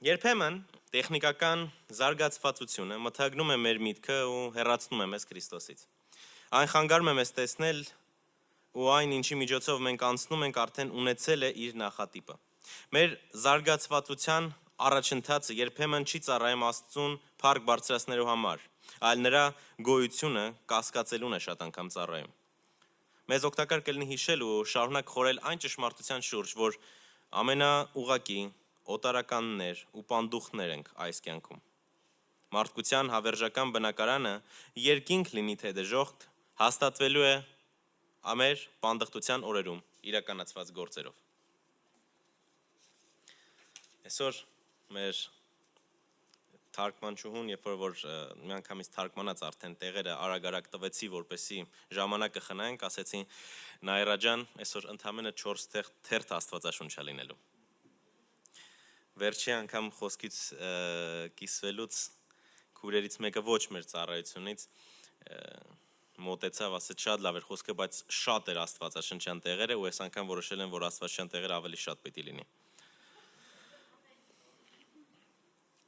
Երբեմն տեխնիկական զարգացվածությունը մթագնում է մեր միտքը ու հեռացնում է մեզ Քրիստոսից։ Այն խանգարում է մեզ տեսնել ու այն ինչի միջոցով մենք անցնում ենք արդեն ունեցել է իր նախատիպը։ Մեր զարգացվածության առաջընթացը երբեմն չի ծառայում Աստծուն փառք բարձրացնելու համար, այլ նրա գոյությունը կասկածելուն է շատ անգամ ծառայում։ Մեզ օգտակար կլինի հիշել ու շարունակ խորել այն ճշմարտության շուրջ, որ ամենաուղղակի օտարականներ ու պանդուխտներ ենք այս կյանքում։ Մարդկության հավերժական բնակարանը երկինք լինի թե դժոխք, հաստատվելու է ամեր պանդխտության օրերում իրականացված գործերով։ Այսօր մեր թարգմանչուհուն, երբ որ միանգամից թարգմանած արդեն տեղերը արագ տվեցի, որպեսի ժամանակը խնայենք, ասեցի Նաիրա ջան, այսօր ընդամենը 4 թերթ Աստվածաշունչա լինելու։ Վերջի անգամ խոսքից կիսվելուց քուրերից մեկը ոչ մեր ծառայությունից մոտեցավ, ասեց շատ լավ էր խոսքը, բայց շատ էր Աստվածաշնչյան տեղերը ու այս անգամ որոշել եմ, որ Աստվածաշնչյան տեղերը ավելի շատ պիտի լինի։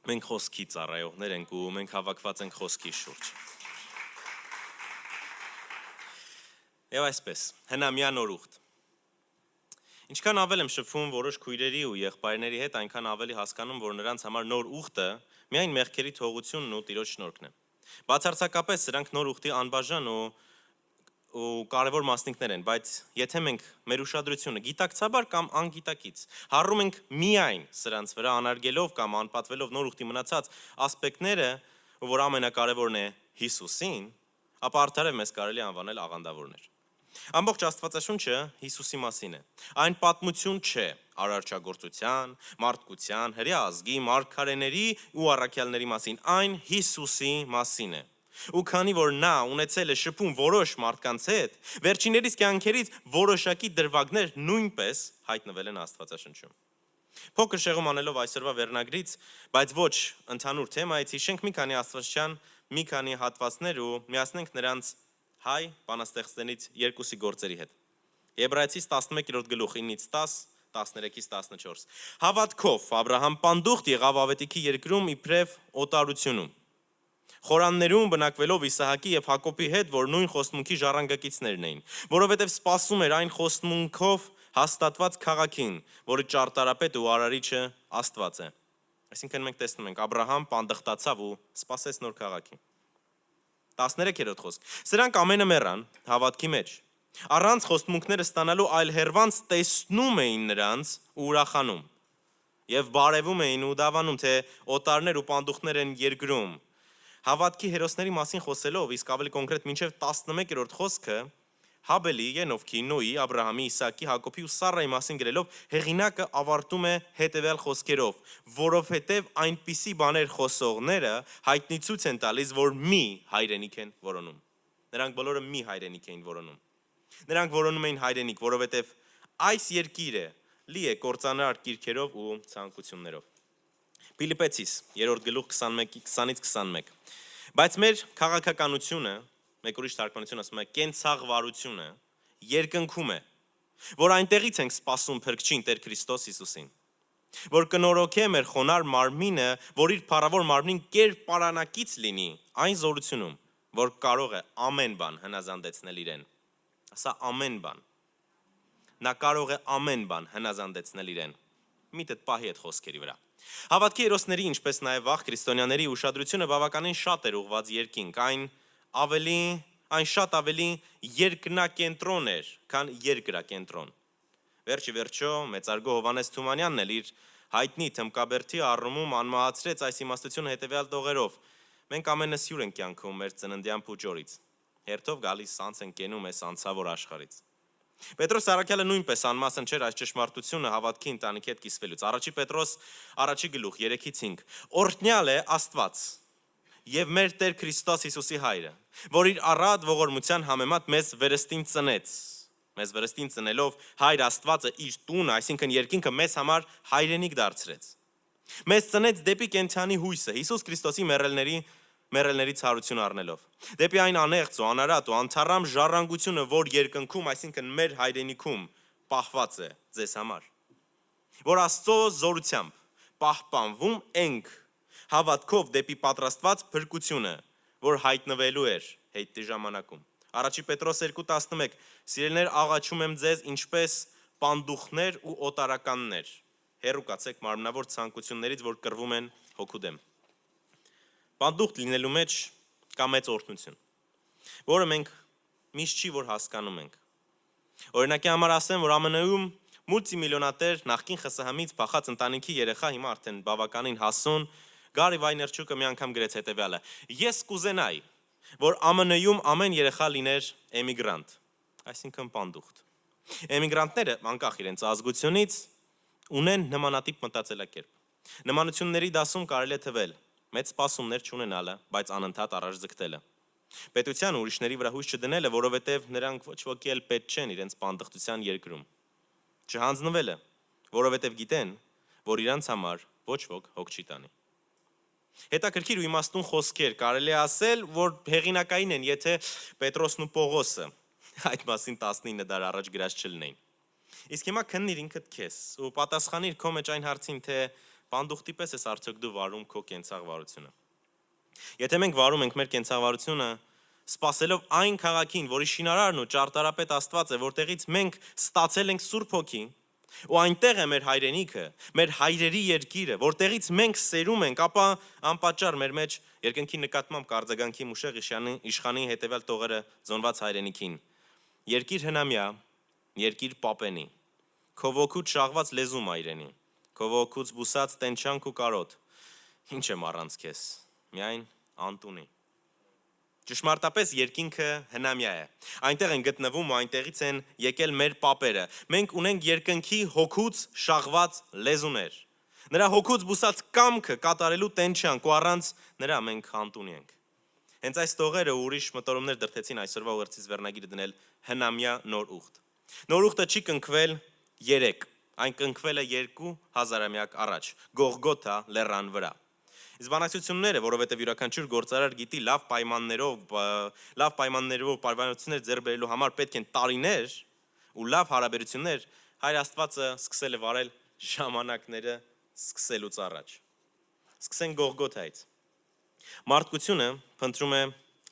Մենք խոսքի ծառայողներ ենք ու մենք հավաքված ենք խոսքի շուրջ։ Եվ այսպես, հնամյան օրուխտ։ Ինչքան ավել եմ շփվում որոշ քույրերի ու եղբայրների հետ, այնքան ավելի հասկանում, որ նրանց համար նոր ուխտը միայն մեղքերի թողությունն ու Տիրոջ շնորհքն է։ Բացարձակապես սրանք նոր ուխտի անբաժան ու կարևոր մասնիկներ են, բայց եթե մենք մեր ուշադրությունը գիտակցաբար կամ անգիտակից հառում ենք միայն սրանց վրա անարգելով կամ անպատվելով նոր ուխտի մնացած ասպեկտները, որ ամենակարևորն է Հիսուսին, ապա արդարև մեզ կարելի անվանել աղանդավորներ։ Ամբողջ Աստվածաշունչը Հիսուսի մասին է։ Այն պատմություն չէ արարչագործության, մարդկության, հրեա ազգի, մարգարեների ու առաքյալների մասին, այն Հիսուսի մասին է։ Ու քանի որ նա ունեցել է շփում որոշ մարդկանց հետ, վերջիններիս կյանքերից որոշակի դրվագներ նույնպես հայտնվել են Աստվածաշնչում։ Փոքր շեղում անելով այսօրվա վերնագրից, բայց ոչ ընդհանուր թեմայից, հիշենք մի քանի աստվածաշնչյան, մի քանի հատվածներ ու միացնենք նրանց հայ բանաստեղծներից երկուսի գործերի հետ։ Եբրայեցիս 11-րդ գլուխ 9-10, 13-14։ Հավատքով Աբրահամ պանդուխտ եղավ ավետիքի երկրում իբրև օտարությունում։ Խորաններում բնակվելով Իսահակի եւ Հակոբի հետ, որ նույն խոստմունքի ժառանգակիցներն էին, որովհետեւ սպասում էր այն խոստմունքով հաստատված քաղաքին, որը ճարտարապետ ու արարիչը Աստված է։ Այսինքն մենք տեսնում ենք Աբրահամ պանդխտացավ ու սպասեց նոր քաղաքի։ 13-րդ խոսք։ Սրանք ամենը մեռան հավատքի մեջ։ Առանց խոստմունքները ստանալու այլ հերվանց տեսնում էին նրանց ու ուրախանում եւ բարևում էին ու դավանում, թե օտարներ ու պանդուխտներ են երկրում։ Հավատքի հերոսների մասին խոսելով, իսկ ավելի կոնկրետ մինչև 11-րդ խոսքը Հաբելի, Ենովքի, Նոյի, Աբրահամի, Իսահակի, Հակոբի ու Սառայի մասին գրելով հեղինակը ավարտում է հետևյալ խոսքերով, որովհետև այնպիսի բաներ խոսողները հայտնի ցույց են տալիս, որ մի հայրենիք են որոնում։ Նրանք բոլորը մի հայրենիք էին որոնում։ Նրանք որոնում էին հայրենիք, որովհետև այս երկիրը լի է կործանար կիրքերով ու ցանկություններով։ Փիլիպեցիս 3-րդ գլուխ 20-ից 21։ Բայց մեր քաղաքականությունը, մեկ ուրիշ թարգմանություն ասում է, կենցաղվարությունը երկնքում է, որ այնտեղից ենք սպասում փրկչին Տեր Քրիստոս Հիսուսին, որ կնորոգե մեր խոնար մարմինը, որ իր փառավոր մարմնին կերպարանակից լինի այն զորությունում, որ կարող է ամեն բան հնազանդեցնել իրեն։ Ասա ամեն բան։ Նա կարող է ամեն բան հնազանդեցնել իրեն։ Միտդ պահի այդ խոսքերի վրա։ Հավատքի հերոսների, ինչպես նաև վաղ քրիստոնյաների ուշադրությունը բավականին շատ էր ուղղված երկինք, այն շատ ավելի երկնակենտրոն էր, քան երկրակենտրոն։ Վերջի վերջո մեծարգո Հովանես Թումանյանն էլ իր հայտնի թմկաբերդի առումում անմահացրեց այս իմաստությունը հետևյալ տողերով. մենք ամենը սյուր ենք կյանքում մեր ծննդյան փուճորից, հերթով գալիս անց են կենում այս անցավոր աշխարհից։ Պետրոս առաքյալը նույնպես անմասն չէր այս ճշմարտությունը հավատքի ընտանիքի հետ կիսվելուց։ Առաջի Պետրոս 1 գլուխ 3-5 Օրհնյալ է Աստված եւ մեր Տեր Քրիստոս Հիսուսի հայրը, որ իր առատ ողորմության համեմատ մեզ վերստին ծնեց։ Մեզ վերստին ծնելով հայր Աստվածը իր տունը, այսինքն երկինքը մեզ համար հայրենիք դարձրեց։ Մեզ ծնեց դեպի կենթանի հույսը, Հիսուս Քրիստոսի մեռելների ցարություն առնելով։ Դեպի այն անեղծ ու անարատ ու անթառամ ժառանգությունը, որ երկնքում, այսինքն մեր հայրենիքում պահված է ձեզ համար, որ Աստծո զորությամբ պահպանվում ենք հավատքով դեպի պատրաստված փրկությունը, որ հայտնվելու էր հետի ժամանակում։ Առաջի Պետրոս 2:11 Սիրելիներ, աղաչում եմ ձեզ ինչպես պանդուխներ ու օտարականներ։ Հեռու կացեք մարմնավոր ցանկություններից, որ կռվում են հոգու դեմ։ Պանդուխտ լինելու մեջ կա մեծ օրհնություն, որը մենք միշտ չի որ հասկանում ենք։ Օրինակի համար ասեմ, որ ԱՄՆ-ում մուլտիմիլիոնատեր նախկին ԽՍՀՄ-ից փախած ընտանիքի երեխա հիմա արդեն բավականին հասուն Գարի Վայներչուկը մի անգամ գրեց հետևյալը. Ես կուզենայի, որ ԱՄՆ-ում ամեն երեխա լիներ էմիգրանտ, այսինքն պանդուխտ։ Էմիգրանտները, անկախ իրենց ազգությունից, ունեն նմանատիպ մտածելակերպ։ Նմանությունների դասում կարելի է թվել մեծ սպասումներ չունենալը, բայց անընդհատ առաջ ձգտելը։ Պետության ու ուրիշների վրա հույս չդնելը, որովհետև նրանք ոչ ոքի էլ պետք չեն իրենց պանդխտության երկրում։ Չհանձնվելը, որովհետև գիտեն, որ իրանց համար ոչ ոք հոգ չի տանի։ Հետաքրքիր ու իմաստուն խոսքեր կարելի է ասել, որ հեղինակային են, եթե Պետրոսն ու Պողոսը այդ մասին 19 դար առաջ գրած չլինեին։ Իսկ հիմա քննիր ինքդ քեզ ու պատասխանիր քո մեջ այն հարցին, թե պանդուխտի պես ես արդյոք դու վարում քո կենցաղվարությունը։ Եթե մենք վարում ենք մեր կենցաղվարությունը, սпасելով այն քաղաքին, որի շինարարն ու ճարտարապետ Աստված է, որտեղից մենք ստացել ենք Սուրբ Հոգի, ու այնտեղ է մեր հայրենիքը, մեր հայրերի երկիրը, որտեղից մենք սերում ենք, ապա անպատճառ մեր մեջ երկնքի նկատմամբ կարձագանքի մուշեղ իշխանի հետևյալ տողերը զոնված հայրենիքին։ Երկիր հնամյա, երկիր պապենի, քո ոգուց շաղված լեզու մայրենի, քո ոգուց բուսած տենչանք ու կարոտ, ինչ եմ առանց քեզ, միայն Անտունի։ Ճշմարտապես երկինքը հնամյա է։ Այնտեղ են գտնվում ու այնտեղից են եկել մեր պապերը։ Մենք ունենք երկնքի հոգուց շաղված լեզուներ։ Նրա հոգուց բուսած կամքը կատարելու տենչանք ու առանց նրա մենք Անտունի ենք։ Հենց այս տողերը ու ուրիշ մտորումներ դրդեցին այսօրվա ուղերձից վերնագիրը դնել հնամյա նոր ուխտ։ Նոր ուխտը չի կնքվել 3, այն կնքվել է 2000-ամյակ առաջ, Գողգոթա լեռան վրա։ Իսկ բանակցությունները, որովհետև յուրաքանչյուր գործարար գիտի լավ պայմաններով պայմանություններ ձեռք բերելու համար պետք են տարիներ ու լավ հարաբերություններ, Հայր Աստվածը սկսել է վարել ժամանակները սկսելուց առաջ։ Սկսենք Գողգոթայից։ Մարդկությունը փնտրում է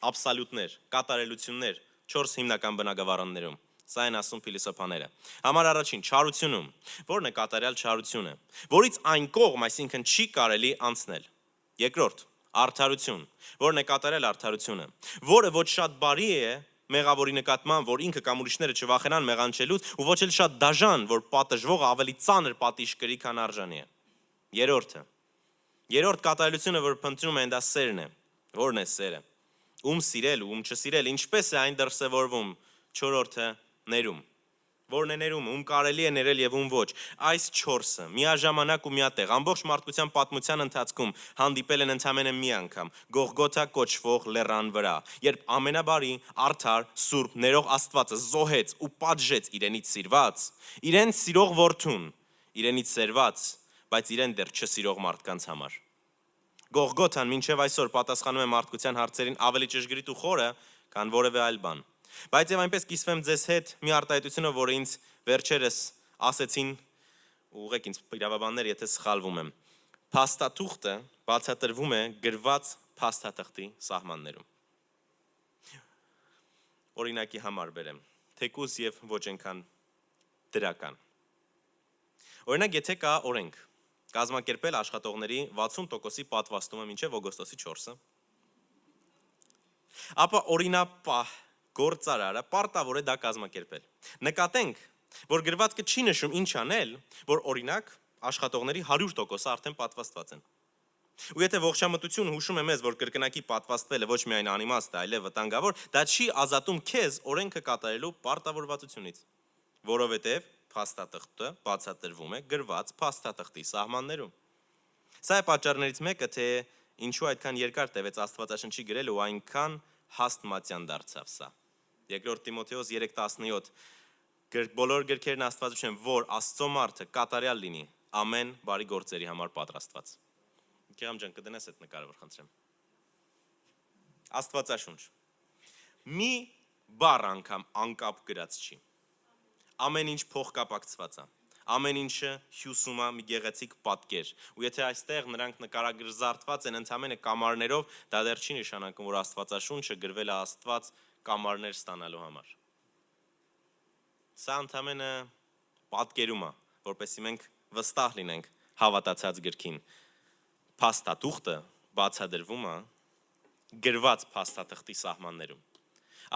աբսոլյուտներ, կատարելություններ 4 հիմնական բնագավառաններում։ Սա են ասում փիլիսոփաները։ Համար առաջին չարությունում, որն է կատարյալ չարությունը, որից այն կողմ, այսինքն չի կարելի անցնել։ Երկրորդ, արդարություն, որն է կատարել արդարությունը, որը ոչ շատ բարի է մեղավորի նկատմամբ, որ ինքը կամ ուրիշները չվախենան մեղանչելուց, ու ոչ էլ շատ դաժան, որ պատժվողը ավելի ծանր պատիժ կրի, քան արժանի է։ Երրորդ կատարելությունը, որ փնտրում են, դա սերն է։ Որն է սերը։ Ում սիրել ու ում չսիրել, ինչպես է այն դրսևորվում։ Չորրորդը ներում։ Որն է ներումը, ում կարելի է ներել եւ ում ոչ։ Այս 4-ը միաժամանակ ու միատեղ ամբողջ մարդկության պատմության ընթացքում հանդիպել են ընդամենը մի անգամ Գողգոթա կոչվող լեռան վրա, երբ ամենաբարի, արդար, սուրբ, ներող Աստվածը զոհեց ու պատժեց իրենից սիրված, իրեն սիրող որդուն, իրենից սերված, բայց իրեն դեռ չսիրող մարդկանց համար։ Գողգոթան մինչև այսօր պատասխանում է մարդկության հարցերին ավելի ճշգրիտ ու խորը, քան որևէ այլ բան։ Բայց եւ այնպես կիսվեմ ձեզ հետ մի արտահայտությունը, որը ինձ վերջերս ասեցին ու ուղղեք ինձ իրավաբաններ, եթե սխալվում եմ։ Փաստաթուղթը բացատրվում է գրված փաստաթղթի սահմաններում։ Օրինակի համար բերեմ, թեկուզ եւ ոչ այնքան դրական։ Օրինակ, եթե կա օրենք, կազմակերպել աշխատողների 60%-ի պատվաստումը մինչև օգոստոսի 4-ը, ապա օրինապահ գործարարը պարտավոր է դա կազմակերպել։ Նկատենք, որ գրվածքը չի նշում ինչ անել, որ օրինակ աշխատողների 100%-ը արդեն պատվաստված են։ Ու եթե ողջամտություն հուշում է մեզ, որ կրկնակի պատվաստվելը ոչ միայն անիմաստ է, այլև վտանգավոր, դա չի ազատում քեզ օրենքը կատարելու պարտավորվածությունից, որովհետև փաստաթղթը բացատրվում է գրված փաստաթղթի սահմաններում։ Սա է պատճառներից մեկը, թե ինչու այդքան երկար տևեց Աստվածաշնչի գրելը ու այնքան հաստմատյան դարձավ սա։ Երկրորդ Տիմոթեոս 3:17 բոլոր գրքերն Աստվածաշնչն են, որ Աստծո մարդը կատարյալ լինի ամեն բարի գործերի համար պատրաստված։ Գերամ ջան, կդնես այդ նկարը, որ խնդրեմ։ Աստվածաշունչ։ Մի բառ անգամ անկապ գրած չի։ Ամեն ինչ փոխկապակցված է։ Ամեն ինչը հյուսում է մի գեղեցիկ պատկեր։ Ու եթե այստեղ նրանք նկարագրզարդված են ընդամենը կամարներով, դա դեռ չի նշանակում, որ Աստվածաշունչը գրվել է Աստված կամարներ ստանալու համար։ Սա ընդամենը պատկերում է, որպեսզի մենք վստահ լինենք հավատացած գրքին։ Փաստաթուղթը բացադրվում է գրված փաստաթղթի սահմաններում։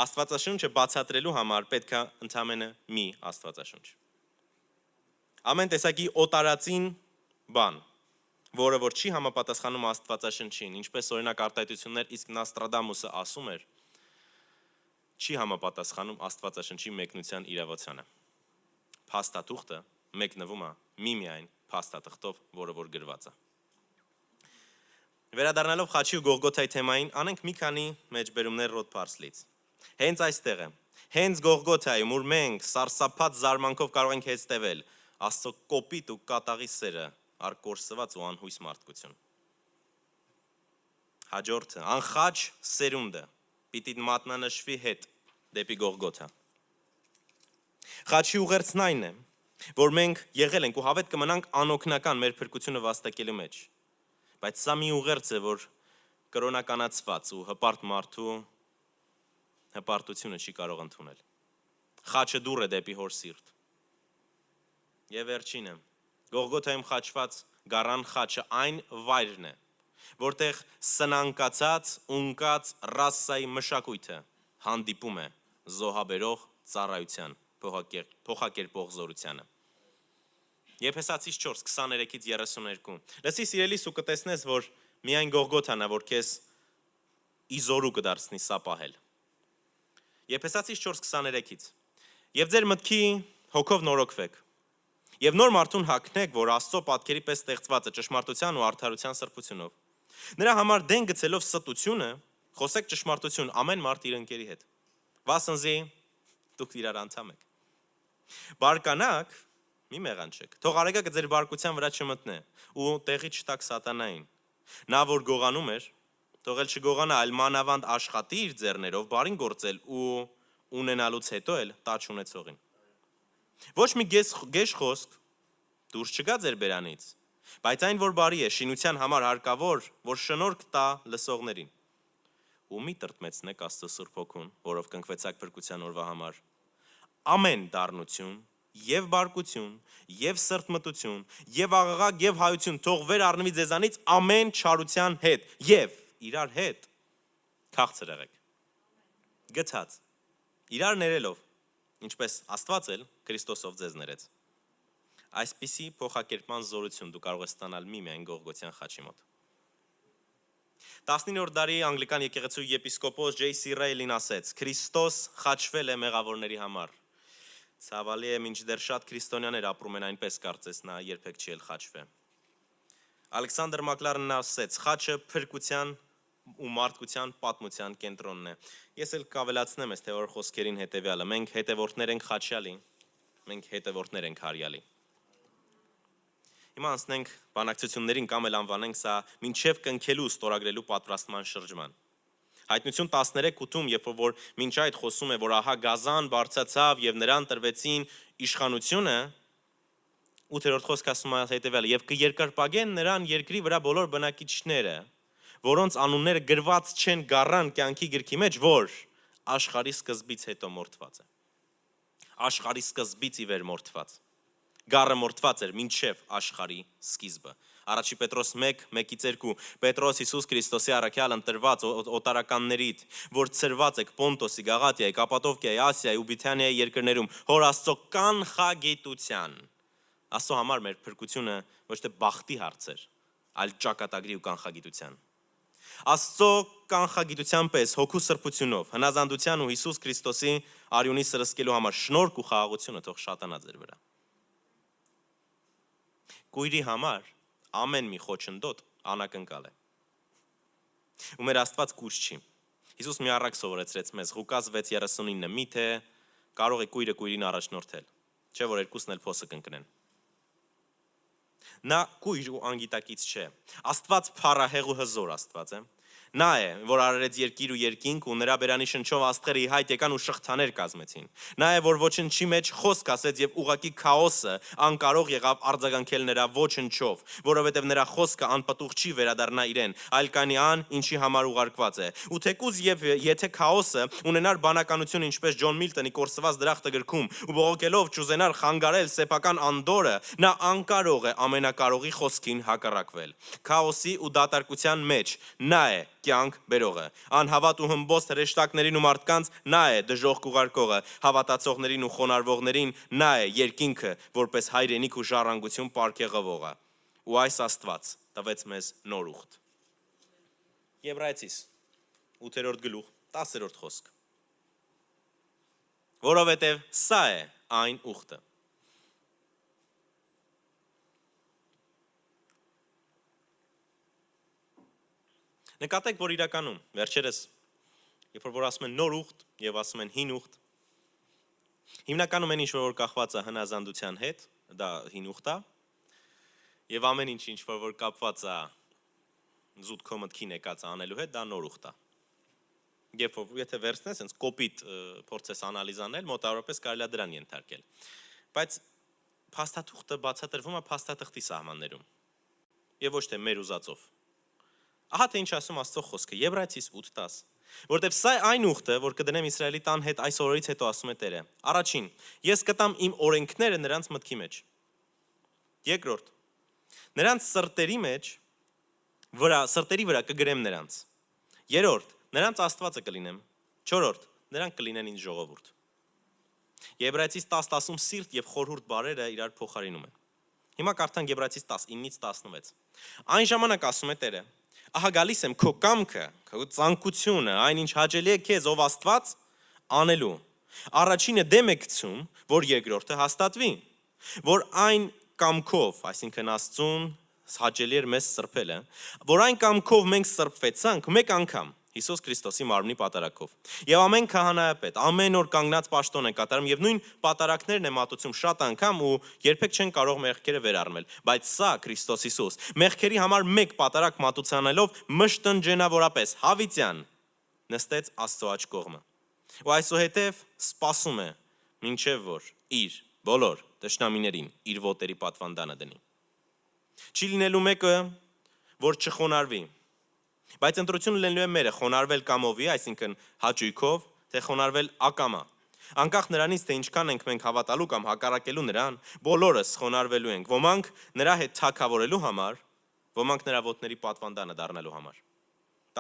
Աստվածաշունչը բացատրելու համար պետք է ընդամենը մի Աստվածաշունչ։ Ամեն տեսակի օտարածին բան, որը որ չի համապատասխանում Աստվածաշնչին, ինչպես օրինակ արտահայտություններ իսկ Նոստրադամուսը ասում էր, չի համապատասխանում Աստվածաշնչի մեկնության իրավացանը։ Փաստաթուղթը մեկնվում է միմիայն փաստաթղթով, որը որ գրված է։ Վերադառնալով Խաչի ու Գողգոթայի թեմային, անենք մի քանի մեջբերումներ Ռոթ Փարսլից։ Հենց այստեղ է, հենց Գողգոթայում, ուր մենք սարսափած զարմանքով կարող ենք հեծտևել, Աստծո կոպիտ ու կատաղի սերը արկորսված ու անհույս մարդկություն։ Հաջորդը, անխաչ սերունդը պիտի մատնանշվի հետ դեպի Գողգոթա։ Խաչի ուղերձն այն է, որ մենք եղել ենք ու հավետ կմնանք անօգնական մեր փրկությունը վաստակելու մեջ։ Բայց սա մի ուղերձ է, որ կրոնականացված ու հպարտ մարդու հպարտությունը չի կարող ընդունել։ Խաչը դուռ է դեպի հոր սիրտ։ Եվ վերջինը, Գողգոթայում խաչված գառան խաչը այն վայրն է, որտեղ սնանկացած, ունկած ռասայի մշակույթը հանդիպում է զոհաբերող ծառայության, փոխակերպող զորությանը։ Եփեսացիս 4:23-32։ Լսի սիրելիս ու կտեսնես, որ միայն Գողգոթան է, որ քեզ իզորու կդարձնի սա պահել։ Եփեսացիս 4:23-ից։ Եվ ձեր մտքի հոգով նորոգվեք։ Եվ նոր մարդուն հագնեք, որ Աստծո պատկերի պես ստեղծված է ճշմարտության ու արդարության սրբությունով։ Նրա համար դեն գցելով ստությունը, խոսեք ճշմարտություն ամեն մարդ իր ընկերի հետ։ Վասնզի դուք իրար անդամ եք։ Բարկանաք, մի մեղանչեք։ Թող արեգակը ձեր բարկության վրա չմտնե ու տեղի չտաք սատանային։ Նա որ գողանում էր, թող էլ չգողանա, այլ մանավանդ աշխատի իր ձեռներով բարին գործել ու ունենալուց հետո էլ տա չունեցողին։ Ոչ մի գեշ խոսք դուրս չգա ձեր բերանից, բայց այն որ բարի է, շինության համար հարկավոր, որ շնորհք տա լսողներին։ Ու մի տրտմեցնեք Աստծո Սուրբ Հոգուն, որով կնքվեցաք փրկության օրվա համար։ Ամեն դառնություն եւ բարկություն, եւ սրտմտություն, եւ աղաղակ, եւ հայություն թող վեր առնվի ձեզանից ամեն չարության հետ, եւ իրար հետ քաղցր եղեք։ Գցած, իրար ներելով, ինչպես Աստված էլ Քրիստոսով ձեզ ներեց։ Այսպիսի փոխակերպման զորություն դու կարող ես ստանալ միմիայն Գողգոթյան խաչի մոտ։ 19-րդ դարի անգլիկան եկեղեցու եպիսկոպոս J.C. Rayleigh-ն ասեց. Քրիստոս խաչվել է մեղավորների համար։ Ցավալի է, մինչդեռ շատ քրիստոնյաներ ապրում են այնպես, կարծես նա երբեք չի էլ խաչվե։ Ալեքսանդր Մակլարենն ասեց. խաչը փրկության ու մարդկության պատմության կենտրոնն է։ Ես էլ կավելացնեմ այս թեոր խոսքերին հետևյալը. մենք հետևորդներ ենք խաչյալի, մենք հետևորդներ ենք հարյալի։ Հիմա անցնենք բանակցություններին կամ էլ անվանենք սա մինչև կնքելու ստորագրելու պատրաստման շրջման։ Հայտնություն 13:8-ում, երբ որ մինչ այդ խոսում է, որ ահա գազան բարձացավ եւ նրան տրվեցին իշխանությունը, 8-րդ խոսքը ասում է հետեւյալը. եւ կերկրպագեն նրան երկրի վրա բոլոր բնակիչները, որոնց անունները գրված չեն գառան կյանքի գրքի մեջ, որ աշխարհի սկզբից հետո մորթված է։ Աշխարհի սկզբից ի վեր մորթված։ Գառը մորթված էր մինչև աշխարհի սկիզբը։ Առաջի Պետրոս 1:1-2 Պետրոս Հիսուս Քրիստոսի առաքյալ ընտրված օտարականներիդ, որ ծրված եք Պոնտոսի, Գաղատիայի, Կապադովկիայի, Ասիայի ու Բիթանիայի երկրներում, հոր Աստծո կանխագիտության։ Աստծո համար մեր փրկությունը ոչ թե բախտի հարց էր, այլ ճակատագրի ու կանխագիտության։ Աստծո կանխագիտության պես հոգու սրբությունով, հնազանդության ու Հիսուս Քրիստոսի արյունի սրսկելու համար շնորհք ու խաղաղությունը թող շատանա ձեր վրա։ Կույրի համար ամեն մի խոչընդոտ անակնկալ է։ Ու մեր Աստված կույր չի։ Հիսուս մի առակ սովորեցրեց մեզ Ղուկաս 6:39, միթե կարող է կույրը կույրին առաջնորդել, չէ որ երկուսն էլ փոսը կընկնեն։ Նա կույր ու անգիտակից չէ։ Աստված փառահեղ ու հզոր Աստված է։ Նա է, որ արարեց երկիր ու երկինք ու նրա բերանի շնչով աստղերը ի հայտ եկան ու շղթաներ կազմեցին։ Նա է, որ ոչնչի մեջ խոսք ասեց եւ ուղակի քաոսը անկարող եղավ արձագանքել նրա ոչնչով, որովհետեւ նրա խոսքը անպտուղ չի վերադառնա իրեն, այլ կանի ան, ինչի համար ուղարկված է։ Ու թեկուզ եւ եթե քաոսը ունենար բանականություն ինչպես Ջոն Միլտոնի կորսված դրախտը գրքում ու բողոքելով ճուզենար խանգարել սեփական անդորը, նա անկարող է ամենակարողի խոսքին հակառակվել։ Քաոսի ու դատարկության մեջ նա է կյանք բերողը, անհավատ ու հմբոստ հրեշտակներին ու մարդկանց նա է դժոխք ուղարկողը, հավատացողներին ու խոնարհվողներին նա է երկինքը, որպես հայրենիք ու ժառանգություն պարգևողը։ Ու այս Աստված տվեց մեզ նոր ուխտ։ Եբրայեցիս 8-րդ գլուխ 10-րդ խոսք։ Որովհետև սա է այն ուխտը։ Նկատեք, որ իրականում վերջերս, երբ որ ասում են նոր ուխտ եւ ասում են հին ուխտ, հիմնականում այն ինչ որ կախված է հնազանդության հետ, դա հին ուխտ է, եւ ամեն ինչ որ կապված է զուտ քո մտքի նեկած անելու հետ, դա նոր ուխտ է։ Երբ որ եթե վերցնես, հենց կոպիտ փորձես անալիզ անել, մոտավորապես կարելի է դրան ենթարկել։ Բայց փաստաթուղթը բացատրվում է փաստաթղթի սահմաններում եւ ոչ թե մեր ուզածով։ Ահա թե ինչ ասում Աստծո խոսքը Եբրայեցիս 8:10, որտեվ սա այն ուխտը, որ կդնեմ Իսրայելի տան հետ այս օրերից հետո ասում է Տերը։ Առաջին, ես կտամ իմ օրենքները նրանց մտքի մեջ։ Երկրորդ, նրանց սրտերի վրա կգրեմ նրանց։ Երրորդ, նրանց Աստվածը կլինեմ։ Չորրորդ, նրանք կլինեն ինձ ժողովուրդ։ Եբրայեցիս 10:10-ում սիրտ եւ խորհուրդ բառերը իրար փոխարինում են։ Հիմա կարդանք Եբրայեցիս 19:16։ Այն ժամանակ ասում է Տերը. Ահա գալիս եմ քո կամքը, քո ցանկությունը, այնինչ հաճելի է քեզ ով Աստված անելու։ Առաջինը դեմ է գցում, որ երկրորդը հաստատվի, որ այն կամքով, այսինքն Աստծուն հաճելի էր մեզ սրբելը, որ այն կամքով մենք սրբվեցանք մեկ անգամ Հիսուս Քրիստոսի մարմնի պատարակով։ Եվ ամեն քահանայապետ ամեն օր կանգնած պաշտոն է կատարում եւ նույն պատարակներն է մատուցում շատ անգամ ու երբեք չեն կարող մեղքերը վերառմել, բայց սա Քրիստոս Հիսուս մեղքերի համար մեկ պատարակ մատուցանելով մշտնջենավորապես հավիտյան նստեց Աստծո աջ կողմը։ Ու այսուհետև սպասում է մինչև որ իր բոլոր դաշնամիներին իր ոտերի պատվանդանը դնի։ Չի լինելու մեկը, որ չխոնարհվի։ Բայց ընտրությունը լինելու է մերը խոնարհվել կամովի, այսինքն հաճույքով, թե խոնարհվել ակամա։ Անկախ նրանից, թե ինչքան ենք մենք հավատալու կամ հակառակելու նրան, բոլորս խոնարհվելու ենք։ Ոմանք նրա հետ թագավորելու համար, ոմանք նրա ոտների պատվանդանը դառնալու համար։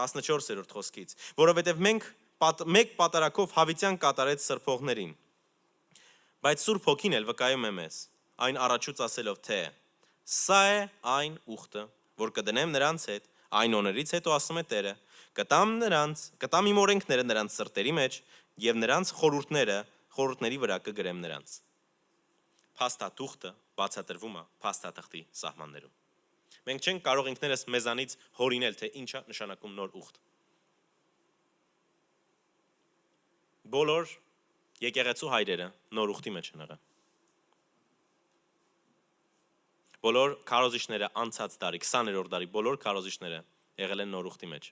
14-րդ խոսքից, որովհետև մենք մեկ պատարակով հավիտյան կատարեց սրբողներին։ Բայց Սուրբ Հոգին էլ վկայում է մեզ, այն առաջուց ասելով, թե սա է այն ուխտը, որ կդնեմ նրանց հետ, այն օներից հետո ասում է Տերը, կտամ իմ օրենքները նրանց սրտերի մեջ եւ նրանց խորհուրդների վրա կգրեմ նրանց։ Փաստաթուղթը բացատրվում է փաստաթղթի սահմաններում։ Մենք չենք կարող ինքներս մեզանից հորինել, թե ինչ է նշանակում նոր ուխտ։ Բոլոր եկեղեցու հայրերը նոր ուխտի մեջ են եղել։ Բոլոր քարոզիչները անցած դարի 20-րդ դարի բոլոր քարոզիչները եղել են նոր ուխտի մեջ։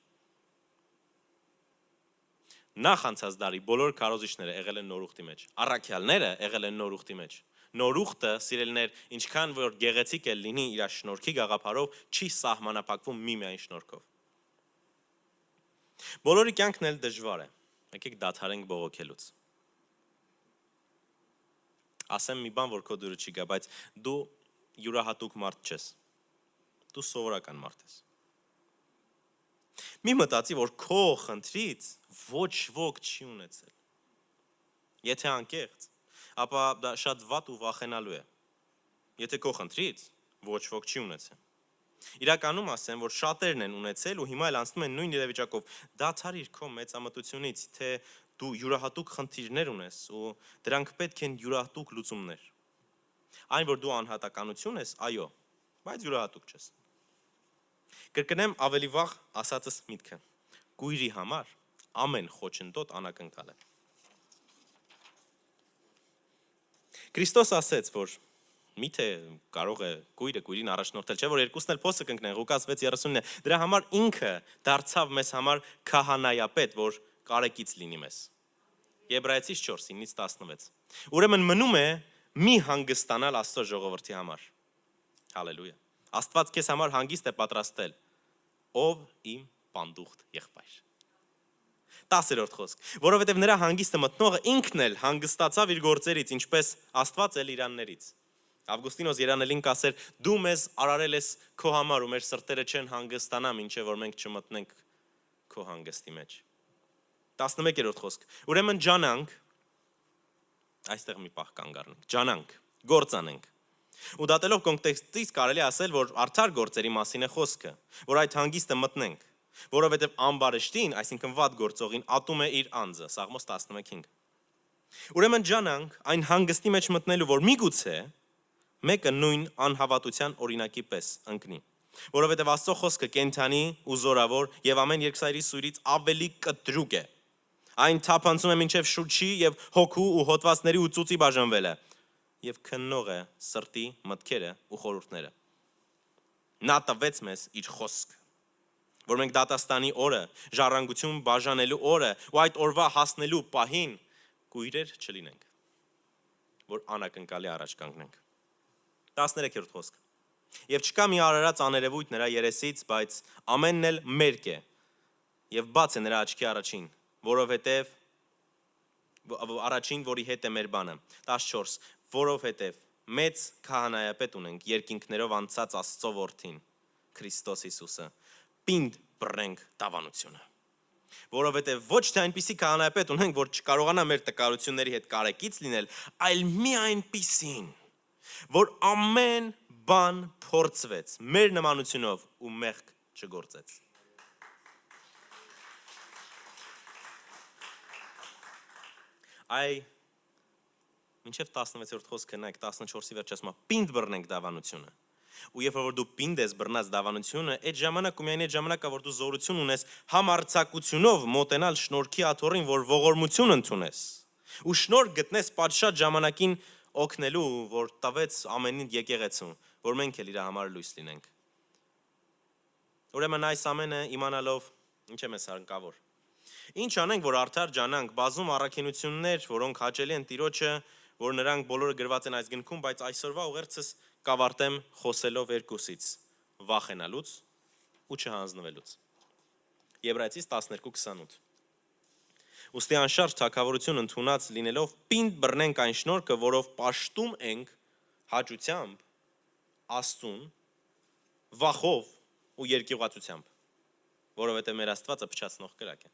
Նախ անցած դարի բոլոր քարոզիչները եղել են նոր ուխտի մեջ։ Առաքյալները եղել են նոր ուխտի մեջ։ Նոր ուխտը, սիրելիներ, ինչքան որ գեղեցիկ է լինի իր շնորհքի գաղափարով, չի սահմանափակվում միմիայն շնորհքով։ Բոլորի կյանքն էլ դժվար է։ Եկեք դադարենք բողոքելուց։ Ասեմ մի բան, որ քո դուրը չի գա, բայց դու յուրահատուկ մարդ չես։ Դու սովորական մարդ ես։ Մի մտածի, որ քո խնդրից ոչ ոք չի ունեցել։ Եթե անկեղծ, ապա դա շատ վատ ու վախենալու է։ Եթե քո խնդրից ոչ ոք չի ունեցել։ Իրականում ասեմ, որ շատերն են ունեցել ու հիմա էլ անցնում են նույն իրավիճակով։ Դադարիր քո մեծամտությունից, թե դու յուրահատուկ խնդիրներ ունես ու դրանք պետք են յուրահատուկ լուծումներ։ Այն, որ դու անհատականություն ես, այո, բայց յուրահատուկ չես։ Կրկնեմ ավելի վաղ ասածս միտքը։ Կույրի համար ամեն խոչընդոտ անակնկալ է։ Քրիստոս ասեց, որ Միթե կարող է քույրին առաջնորդել, չէ՞ որ երկուսն էլ փոսը կընկնեն, Ղուկաս 6:39-ը։ Դրա համար ինքը դարձավ մեզ համար քահանայապետ, որ կարեկից լինի մեզ։ Եբրայեցիս 4:9-16։ Ուրեմն մնում է մի հանգստանալ Աստծո ժողովրդի համար։ Հալելույա։ Աստված քեզ համար հանգիստ է պատրաստել, ով իմ պանդուխտ եղբայր։ 10-րդ խոսք, որովհետև նրա հանգիստը մտնողը ինքն էլ հանգստացավ իր գործերից, ինչպես Աստված էլ իրաններից։ Ավգուստինոս Երանելին կասեր, դու մեզ արարել ես քո համար ու մեր սրտերը չեն հանգստանա, մինչև որ մենք չմտնենք քո հանգստի մեջ։ 11-րդ խոսք, ուրեմն ջանանք, այստեղ մի պահ կանգ առնենք, ջանանք, գործանենք։ Ու դատելով կոնտեքստից կարելի ասել, որ արդար գործերի մասին է խոսքը, որ այդ հանգիստը մտնենք, որովհետև ամբարշտին, այսինքն վատ գործողին, ատում է իր անձը, Սաղմոս 11:5։ Ուրեմն ջանանք այն հանգստի մեջ մտնելու, որ միգուցե մեկը նույն անհավատության օրինակի պես ընկնի, որովհետև Աստծո խոսքը կենդանի ու զորավոր եւ ամեն երկսայրի սույրից ավելի կտրուկ է։ Այն թափանցում է մինչև շուրջի եւ հոգու ու հոտվածների ու ծուծի բաժանվելը եւ քննող է սրտի մտքերը ու խորհուրդները։ Նա տվեց մեզ իր խոսքը, որ մենք դատաստանի օրը, ժառանգություն բաժանելու օրը ու այդ օրվա հասնելու պահին կույրեր չլինենք, որ անակնկալի առաջ կանգնենք։ 13-րդ խոսք։ Եվ չկա մի արարած աներևույթ նրա երեսից, բայց ամենն էլ մերկ է եւ բաց է նրա աչքի առաջին, որովհետեւ առաջին, որի հետ է մեր բանը։ 14, որովհետեւ մեծ քահանայապետ ունենք երկինքներով անցած Աստծո որդին, Քրիստոս Հիսուսը, պինդ բռնենք դավանությունը։ Որովհետև ոչ թե այնպիսի քահանայապետ ունենք, որ չկարողանա մեր տկարությունների հետ կարեկից լինել, այլ մի այնպիսին, որ ամեն բան փորձվեց մեր նմանությունով ու մեղք չգործեց։ Այ մինչև 16-րդ խոսքը նայեք 14-ի վերջ ասում է պինդ բռնենք դավանությունը։ Ու երբ որ դու պինդ ես բռնած դավանությունը, այդ ժամանակ ու միայն այդ ժամանակա որ դու զորություն ունես համարձակությունով մոտենալ շնորհքի աթոռին, որ ողորմություն ընդունես։ Ու շնորհ գտնես պատշաճ ժամանակին օգնելու, որ տվեց ամենին եկեղեցուն, որ մենք էլ իր համար լույս լինենք։ Ուրեմն այս ամենը իմանալով ինչ է մեզ հարկավոր։ Ինչ անենք, որ արդար ջանանք, բազում առաքինություններ, որոնք հաճելի են Տիրոջը, որ նրանք բոլորը գրված են այս գրքում, բայց այսօրվա ուղերձս կավարտեմ խոսելով երկուսից՝ վախենալուց ու չհանձնվելուց։ Եբրայեցիս 12:28։ Ուստի անշարժ թագավորություն ընդունած լինելով պինդ բռնենք այն շնորհքը, որով պաշտում ենք հաճությամբ Աստծուն, վախով ու երկյուղացությամբ, որովհետև մեր Աստվածը փչացնող կրակ է։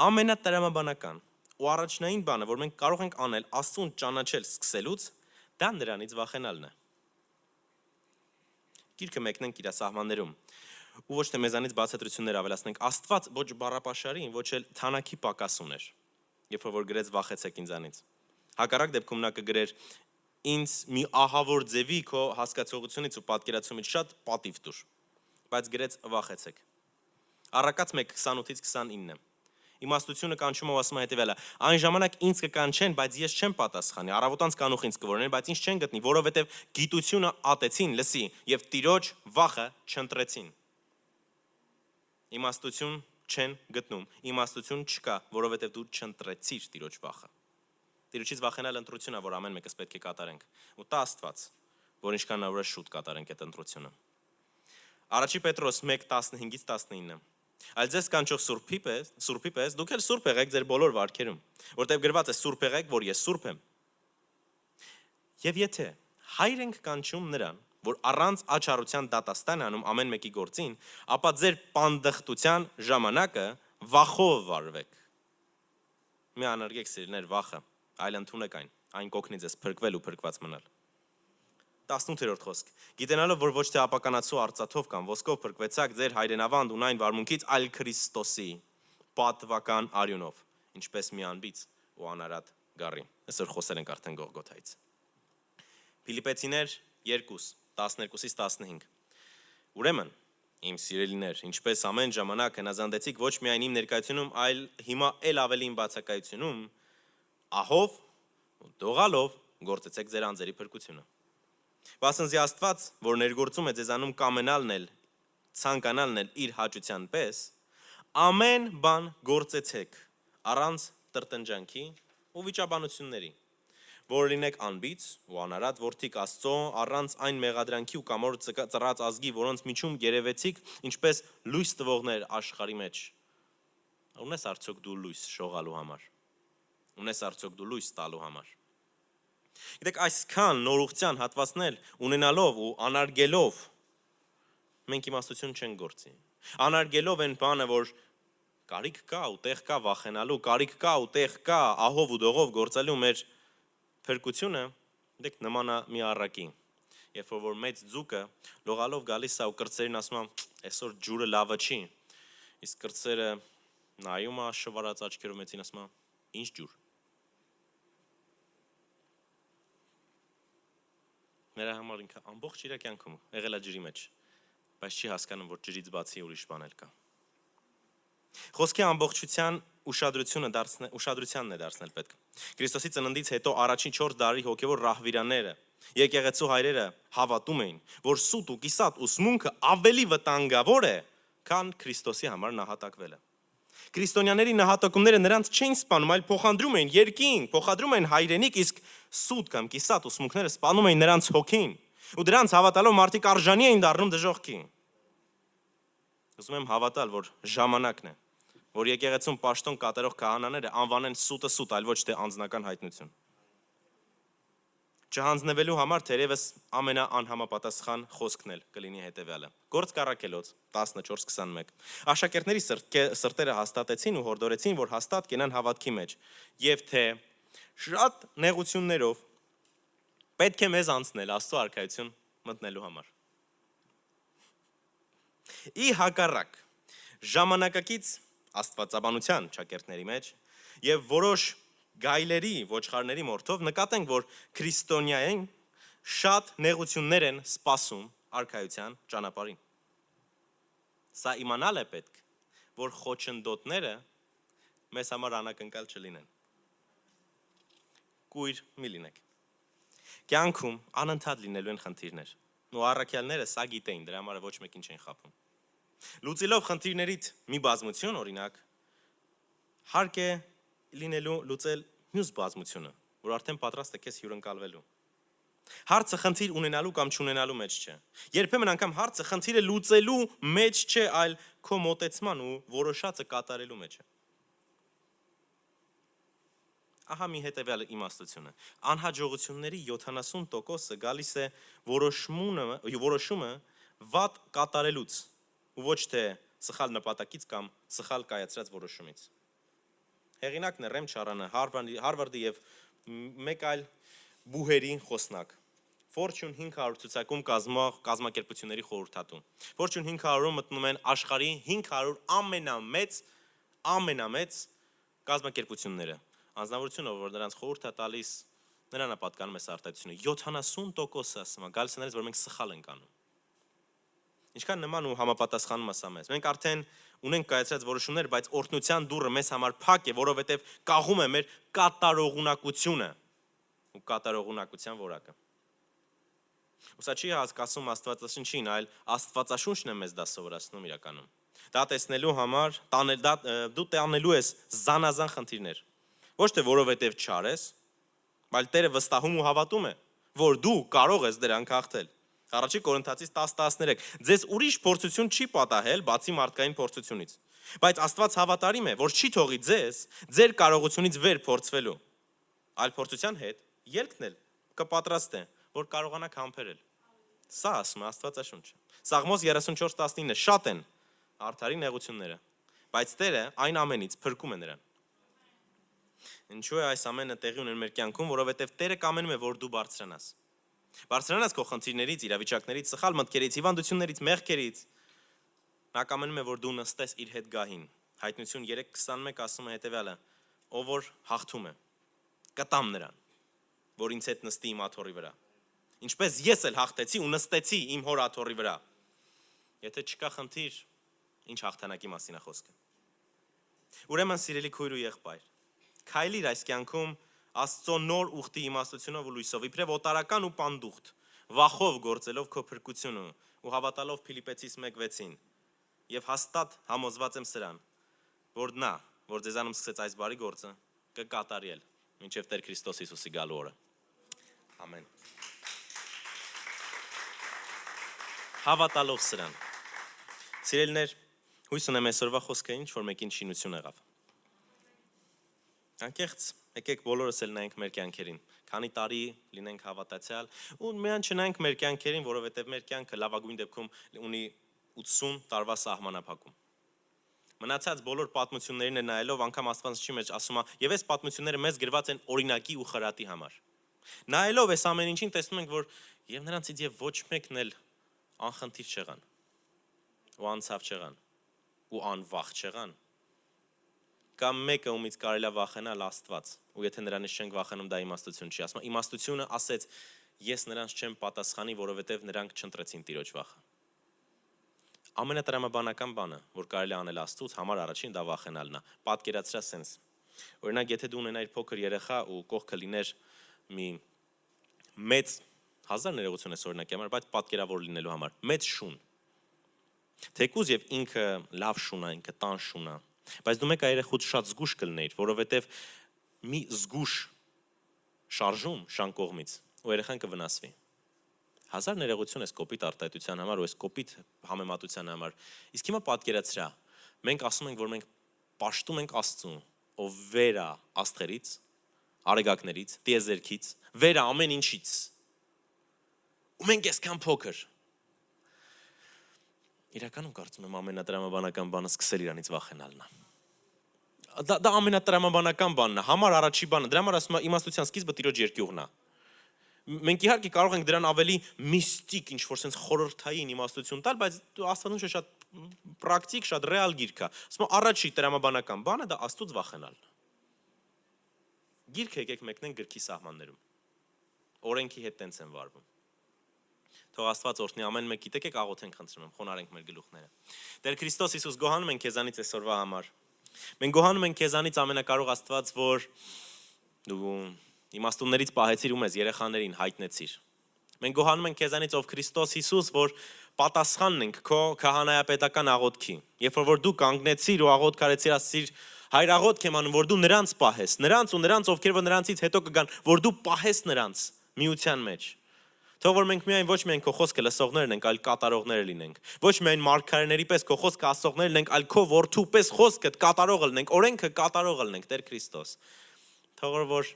Ամենատրամաբանական ու առաջնային բանը, որ մենք կարող ենք անել Աստծուն ճանաչել սկսելուց, դա նրանից վախենալն է։ Գիրքը մեկնենք իր սահմաններում, ու ոչ թե մեզանից բացատրություններ ավելացնենք, Աստված ոչ բառապաշարի, ոչ էլ թանակի պակաս ուներ, երբ որ գրեց վախեցեք ինձանից։ Հակառակ դեպքում նա կգրեր ինձ մի ահավոր ձևի քո հասկացողությունից ու պատկերացումից շատ պատիվ տուր, բայց գրեց վախեցեք։ Առակաց 1:28-29։ Իմաստությունը կանչումով ասում է հետևյալը. այն ժամանակ ինձ կկանչեն, բայց ես չեմ պատասխանի, առավոտանց կանուխ ինձ կորոնեն, բայց ինձ չեն գտնի, որովհետև գիտությունը ատեցին, լսի, եւ Տիրոջ վախը չընտրեցին։ Իմաստություն չեն գտնում, իմաստություն չկա, որովհետև դու չընտրեցիր Տիրոջ վախը։ Տիրոջից վախենալ ընտրությունն է, որ ամեն մեկս պետք է կատարենք։ Ու տա Աստված, որ ինչքան հնարավոր է շուտ կատարենք այդ ընտրությունը։ Առաջի Պետրոս 1:15-19։ Այլ ձեզ կանչող սուրբի պես, դուք էլ սուրբ եղեք ձեր բոլոր վարքերում, որտեղ գրված է սուրբ եղեք, որ ես սուրբ եմ։ Եվ եթե հայր ենք կանչում նրան, որ առանց աչառության դատաստան անում ամեն մեկի գործին, ապա ձեր պանդխտության ժամանակը վախով վարվեք։ Մի անարգեք սիրելիներ վախը, այլ ընդունեք այն կօգնի ձեզ փրկվել ու փրկված մնալ։ 18-րդ խոսք. Գիտենալով, որ ոչ թե ապականացու արծաթով կամ ոսկով փրկվեցաք ձեր հայրենավանդ ունայն վարմունքից, այլ Քրիստոսի պատվական արյունով, ինչպես մի անբիծ ու անարատ գառի։ Այսօր խոսել ենք արդեն Գողգոթայից։ Փիլիպեցիներ 2:12-15։ Ուրեմն, իմ սիրելիներ, ինչպես ամեն ժամանակ հնազանդեցիք ոչ միայն իմ ներկայությունում, այլ հիմա էլ ավելի իմ բացակայությունում, ահով ու դողալով գործեցեք ձեր անձերի փրկությունը։ Վասնզի Աստված, որ ներգործում է ձեզանում կամենալն էլ, ցանկանալն էլ իր հաճության պես, ամեն բան գործեցեք առանց տրտնջանքի ու վիճաբանությունների, որ լինեք անբիծ ու անարատ որդիկ Աստծո, առանց այն մեղադրանքի ու կամոր ծռած ազգի, որոնց միջում երևեցիք, ինչպես լույս տվողներ աշխարհի մեջ։ Ունես արդյոք դու լույս շողալու համար։ Ունես արդյոք դու լույս տալու համար։ Գիտեք, այսքան նորության հատվածներ ունենալով ու անարգելով մենք իմաստություն չենք գործի։ Անարգելով այն բանը, որ կարիք կա ու տեղ կա վախենալու, կարիք կա ու տեղ կա ահով ու դողով գործելու մեր փրկությունը, դեք նման է մի առակի։ Երբ որ մեծ ձուկը լողալով գալիս է ու կրտսերին ասում է, այսօր ջուրը լավը չի։ Իսկ կրտսերը նայում է շվարած աչքերով մեծին ասում է, ինչ ջուր։ Նրա համար ինքը ամբողջ իր կյանքում եղել է ջրի մեջ, բայց չի հասկանում, որ ջրից բացի ուրիշ բան էլ կա։ Խոսքի ամբողջության ուշադրությանն է դարձնել պետք։ Քրիստոսի ծննդից հետո առաջին 4 դարի հոգևոր ռահվիրաները, եկեղեցու հայրերը հավատում էին, որ սուտ ու կիսատ ուսմունքը ավելի վտանգավոր է, քան Քրիստոսի համար նահատակվելը։ Քրիստոնյաների նահատակումները նրանց չէին սպանում, այլ փոխադրում էին երկինք, փոխադրում էին հայրենիք, իսկ սուտ կամ կիսատ ուսմունքները սպանում էին նրանց հոգին, ու դրանց հավատալով մարդիկ արժանի էին դառնում դժոխքի։ Ուզում եմ հավատալ, որ ժամանակն է, որ եկեղեցում պաշտոն կատարող քահանաները անվանեն սուտը սուտ, այլ ոչ թե անձնական հայտնություն։ Չհանձնվելու համար թերևս ամենաանհամապատասխան խոսքն էլ կլինի հետևյալը։ Գործ Կառաքելոց 14:21 Աշակերտների սրտերը հաստատեցին ու հորդորեցին, որ հաստատ կենան հավատքի մեջ, եւ թե շատ նեղություններով պետք է մեզ անցնել Աստծո արքայություն մտնելու համար։ Ի հակառակ ժամանակակից աստվածաբանության ճակերտների մեջ եւ որոշ գայլերի, ոչխարների մորթով նկատենք, որ քրիստոնյային շատ նեղություններ են սպասում արքայության ճանապարհին։ Սա իմանալ է պետք, որ խոչընդոտները մեզ համար անակնկալ չլինեն։ Կույր մի լինեք։ Կյանքում անընդհատ լինելու են խնդիրներ։ Ու առաքյալները սա գիտեին, դրա համար ոչ մեկին չեն խաբում։ Լուծելով խնդիրներից մի բազմություն, օրինակ, հարկ է լինելու լուծել մյուս բազմությունը, որ արդեն պատրաստ է քեզ հյուրընկալվելու։ Հարցը խնդիր ունենալու կամ չունենալու մեջ չէ։ Երբեմն անգամ հարցը խնդիրը լուծելու մեջ չէ, այլ քո մոտեցման ու որոշածը կատարելու մեջ է։ Ահա մի հետևյալ իմաստությունը։ Անհաջողությունների 70%-ը գալիս է որոշումը վատ կատարելուց, ու ոչ թե սխալ նպատակից կամ սխալ կայացրած որոշումից։ Հեղինակն է Ռեմ Չարանը, Հարվարդի եւ մեկ այլ բուհերի խոսնակ։ Fortune 500 ցուցակում կազմակերպությունների խորհրդատու։ Fortune 500-ում մտնում են աշխարհի 500 ամենամեծ կազմակերպությունները։ Անձնավորությունը, որ նրանց խորհուրդ է տալիս, նրան է պատկանում այս արտահայտությունը։ 70%-ը ասում է, գալիս է նրանից, որ մենք սխալ ենք անում։ Ինչքան նման ու համապատասխանում է սա մեզ։ Մենք արդեն ունենք կայացրած որոշումներ, բայց օրհնության դուռը մեզ համար փակ է, որովհետև կաղում է մեր կատարողունակությունը ու կատարողունակության որակը։ Սա չի հասկացում Աստվածաշնչին, այլ Աստվածաշունչն է մեզ դա սովորացնում իրականում։ Դա տեսնելու համար դու տանելու ես զանազան խնդիրներ։ Ոչ թե որովհետև չար ես, բայց Տերը վստահում ու հավատում է, որ դու կարող ես դրանք հաղթել։ Առաջի Կորինթացիս 10:13 Ձեզ ուրիշ փորձություն չի պատահել, բացի մարդկային փորձությունից։ Բայց Աստված հավատարիմ է, որ չի թողի ձեզ ձեր կարողությունից վեր փորձվելու։ Այլ փորձության հետ ելքն էլ կպատրաստե, որ կարողանաք համբերել։ Սա ասում է Աստվածաշունչը։ Սաղմոս 34:19 Շատ են արդարի նեղությունները, բայց Տերը այն ամենից փրկում է նրան։ Ինչու է այս ամենը տեղի ունեն մեր կյանքում, որովհետև Տերը կամենում է, որ դու բարձրանաս։ Բարձրանաս քո խնդիրներից, իրավիճակներից, սխալ մտքերից, հիվանդություններից, մեղքերից։ Նա կամենում է, որ դու նստես իր հետ գահին։ Հայտնություն 3:21 ասում է հետևյալը. Ով որ հաղթում է, կտամ նրան, որ ինձ հետ նստի իմ աթոռի վրա։ Ինչպես ես էլ հաղթեցի ու նստեցի իմ հոր աթոռի վրա։ Եթե չկա խնդիր, ինչ հաղթանակի մասին է խոսքը։ Ուրեմն սիրելի քույր ու եղբայր, քայլիր այս կյանքում Աստծո նոր ուխտի իմաստությունով ու լույսով, իբրև օտարական ու պանդուխտ, վախով գործելով քո փրկությունը ու հավատալով Փիլիպեցիս 1:6-ին։ Եվ հաստատ համոզված եմ սրան, որ նա, որ ձեզանում սկսեց այս բարի գործը, կկատարի էլ մինչև Տեր Քրիստոս Հիսուսի գալու օրը։ Ամեն։ Հավատալով սրան։ Սիրելիներ, հույս ունեմ այսօրվա խոսքը ինչ որ մեկին շինություն եղավ։ Անկեղծ, եկեք բոլորս էլ նայենք մեր կյանքերին։ Քանի տարի լինենք հավատացյալ ու միայն չնայենք մեր կյանքերին, որովհետև մեր կյանքը լավագույն դեպքում ունի 80 տարվա սահմանափակում։ Մնացած բոլոր պատմություններին է նայելով անգամ Աստվածի մեջ ասում է, եւ այս պատմությունները մեզ գրված են օրինակի ու խրատի համար։ Նայելով այս ամեն ինչին տեսնում ենք, որ եւ նրանցից եւ ոչ մեկն էլ անխնդիր չեղան, ու անցավ չեղան, ու անվախ չեղան։ Կամ մեկը ումից կարելի է վախենալ Աստված, ու եթե նրանից չենք վախենում, դա իմաստություն չի։ Ասում իմաստությունը ասեց, ես նրանց չեմ պատասխանի, որովհետև նրանք չընտրեցին Տիրոջ վախը։ Ամենատրամաբանական բանը, որ կարելի է անել Աստծուց, համար առաջին դա վախենալն է։ Պատկերացրա սենց։ Օրինակ, եթե դու ունենայիր փոքր երեխա ու կողքը լիներ մի մեծ հազար ներողություն ես օրինակի համար, բայց պատկերավոր լինելու համար, մեծ շուն։ Թեկուզ եւ ինքը լավ շուն է, ինքը տան շուն է, բայց դու մեկ երեխուց շատ զգուշ կլիներ, որովհետեւ մի զգուշ շարժում շան կողմից ու երեխան կվնասվի։ Հազար ներողություն ես կոպիտ արտահայտության համար ու ես կոպիտ համեմատության համար։ Իսկ հիմա պատկերացրա, մենք ասում ենք, որ մենք պաշտում ենք Աստծուն, ով վեր է աստղերից, արեգակներից, տիեզերքից, վեր է ամեն ինչից։ Ու մենք այսքան փոքր։ Իրականում կարծում եմ ամենատրամաբանական բանը սկսել իրանից վախենալն է։ Դա ամենատրամաբանական բանն է, համար առաջի բանը, դրա համար ասում եմ իմաստության սկիզբը Տիրոջ երկյուղն է։ Մենք իհարկե կարող ենք դրան ավելի միստիկ, ինչ-որ sense խորհրդային իմաստություն տալ, բայց Աստվածաշունչը շատ պրակտիկ, շատ ռեալ գիրք է։ Ասում եմ առաջի տրամաբանական բանը դա Աստծուց վախենալն է։ Գիրքը եկեք մեկնենք գրքի սահմաններում։ Օրենքի հետ տենց են վարվում։ Թող Աստված օրհնի ամեն մեկի, եկեք աղոթենք, խնդրում եմ, խոնարհենք մեր գլուխները։ Տեր Քրիստոս Հիսուս, գոհանում ենք քեզանից այսօրվա համար։ Մենք գոհանում ենք քեզանից ամենակարող Աստված, որ դու իմաստուններից պահեցիր ու մեզ երեխաներին հայտնեցիր։ Մենք գոհանում ենք քեզանից ով Քրիստոս Հիսուս, որ պատասխանն ենք քո քահանայապետական աղոթքի։ Երբ որ դու կանգնեցիր ու աղոթք արեցիր, ասիր, հայր աղոթք եմ անում, որ դու նրանց պահես, նրանց ու նրանց ովքեր որ նրանցից հետո կգան, որ դու պահես նրանց միության մեջ։ Թող որ մենք միայն ոչ միայն քո խոսքը լսողներն ենք, այլ կատարողները լինենք։ Ոչ միայն մարգարեների պես քո խոսքը ասողներ լինենք, այլ քո որդու պես խոսքդ կատարողը լինենք, օրենքը կատարողը լինենք, Տեր Քրիստոս։ Թող որ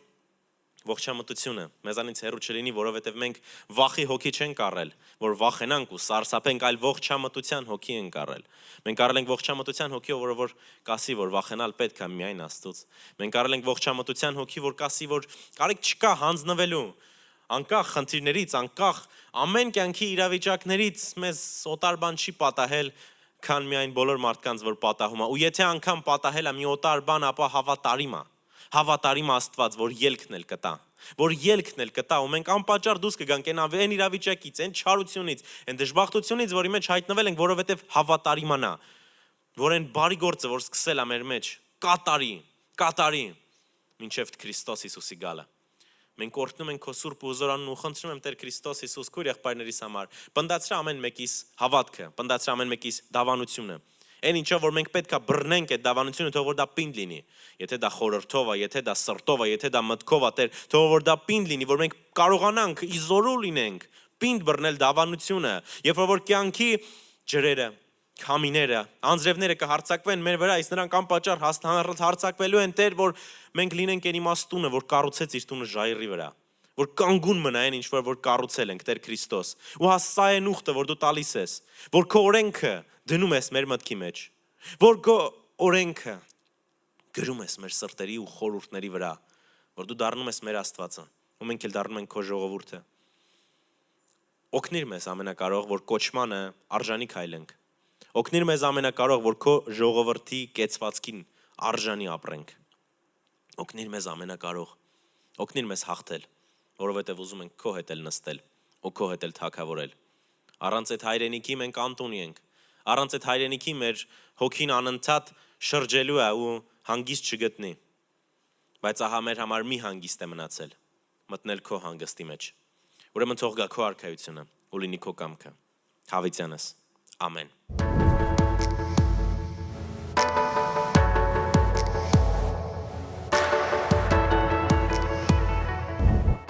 ողջամտությունը մեզանից հեռու չլինի, որովհետև մենք վախի հոգի չենք առել, որ վախենանք ու սարսափենք, այլ ողջամտության հոգի ենք առել։ Մենք առել ենք ողջամտության հոգի, որ կասի, որ վախենալ պետք է միայն Աստծուց։ Մենք առել ենք ողջամտության հոգի, որ կասի, որ կարիք չկա հանձնվելու, անկախ խնդիրներից, անկախ ամեն կյանքի իրավիճակներից մեզ օտար բան չի պատահել, քան միայն բոլոր մարդկանց, որ պատահում է։ Ու եթե անգամ պատահել է մի օտար բան, ապա հավատարիմ է։ Հավատարիմ Աստված, որ ելքն էլ կտա, ու մենք անպատճառ դուրս կգանք այն իրավիճակից, այն չարությունից, այն դժբախտությունից, որի մեջ հայտնվել ենք, որովհետև հավատարիմանա, որ այն բարի գործը, որ սկսել է մեր մեջ, կատարի, մինչև Քրիստոս Հիսուսի գալը։ Մենք օրհնում ենք քո սուրբ ու զոր անունը ու խնդրում եմ Տեր Քրիստոս Հիսուս քույր եղբայրներիս համար, պնդացրա ամեն մեկիս հավատքը, պնդացրա ամեն մեկիս դավանությունը։ Այն ինչով որ մենք պետք է բռնենք այդ դավանությունը, թող որ դա պինդ լինի։ Եթե դա խորհրդով է, եթե դա սրտով է, եթե դա մտքով է, Տեր, թող որ դա պինդ լինի, որ մենք կարողանանք իզորու լինենք, պինդ բռնել դավանությունը, երբ որ կյանքի ջրերը, քամիները, անձրևները կհարցակվեն մեր վրա, իսկ նրանք անպատճառ հարձակվելու են, Տեր, որ մենք լինենք այն իմաստունը, որ կառուցեց իր տունը ժայռի վրա, որ կանգուն մնա այն ինչ որ կառուցել ենք, Տեր Քրիստոս։ Ու սա այն ուխտը, որ դու տալիս ես, որ քո օրենքը դնում ես մեր մտքի մեջ, որ քո օրենքը գրում ես մեր սրտերի ու խորհուրդների վրա, որ դու դառնում ես մեր Աստվածը, ու մենք էլ դառնում ենք քո ժողովուրդը։ Օգնիր մեզ ամենակարող, որ կոչմանը արժանի քայլենք։ Օգնիր մեզ ամենակարող, որ քո ժողովրդի կեցվածքին արժանի ապրենք։ Օգնիր մեզ ամենակարող, օգնիր մեզ հաղթել, որովհետև ուզում ենք քո հետ էլ նստել ու քո հետ էլ թագավորել։ Առանց այդ հայրենիքի մենք անտունի ենք։ Առանց այդ հայրենիքի մեր հոգին անընդհատ շրջելու է ու հանգիստ չգտնի։ Բայց ահա մեր համար մի հանգիստ է մնացել՝ մտնել քո հանգստի մեջ։ Ուրեմն թող գա քո արքայությունը ու լինի քո կամքը։ Հավիտյանս։ Ամեն։